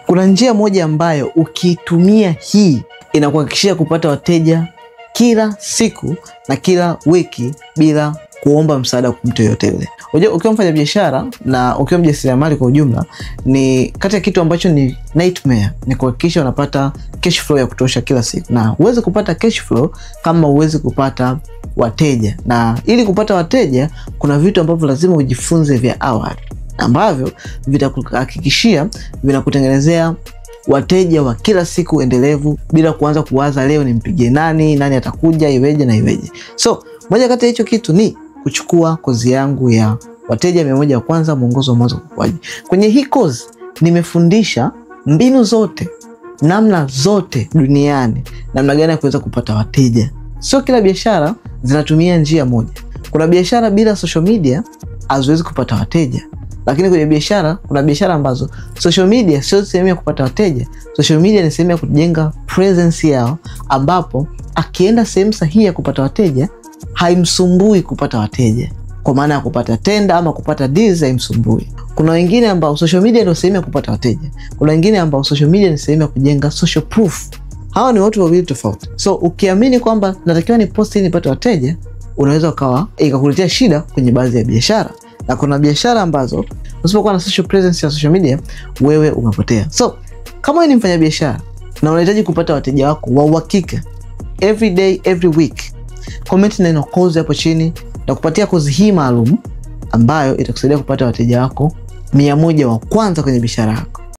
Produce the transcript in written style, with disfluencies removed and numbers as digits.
Kuna njia moja ambayo ukitumia hii inakuhakikishia kupata wateja kila siku na kila wiki bila kuomba msaada kwa mtu yoyote yule. Unajua, ukiwa mfanya biashara na ukiwa mjasiriamali kwa ujumla, ni kati ya kitu ambacho ni nightmare ni kuhakikisha unapata cash flow ya kutosha kila siku. Na huwezi kupata cash flow kama huwezi kupata wateja. Na ili kupata wateja kuna vitu ambavyo lazima ujifunze vya awali ambavyo vitakuhakikishia vinakutengenezea wateja wa kila siku endelevu bila kuanza kuwaza leo nimpigie nani atakuja, iweje na iweje. So, moja kati ya hicho kitu ni kuchukua kozi yangu ya wateja 100 wa kwanza, mwongozo wa mwanzo ukuaji. Kwenye hii kozi nimefundisha mbinu zote, namna zote duniani, namna gani ya kuweza kupata wateja. Sio kila biashara zinatumia njia moja. Kuna biashara bila social media haziwezi kupata wateja. Lakini kwenye biashara, kuna biashara ambazo social media sio sehemu ya kupata wateja. Social media ni sehemu ya kujenga presence yao, ambapo akienda sehemu sahihi ya kupata wateja haimsumbui kupata wateja. Kwa maana ya kupata tenda ama kupata deals haimsumbui. Kuna wengine ambao social media ndio sehemu ya kupata wateja. Kuna wengine ambao social media ni sehemu ya kujenga social proof. Hawa ni watu wawili tofauti. So ukiamini kwamba natakiwa ni post ili nipate wateja, unaweza ukawa ikakuletea shida kwenye baadhi ya biashara. Na kuna biashara ambazo usipokuwa na social presence ya social media, wewe umepotea. So kama wewe ni mfanya biashara na unahitaji kupata wateja wako wa uhakika every day, every week, comment neno kozi hapo chini na kupatia kozi hii maalum ambayo itakusaidia kupata wateja wako 100 wa kwanza kwenye biashara yako.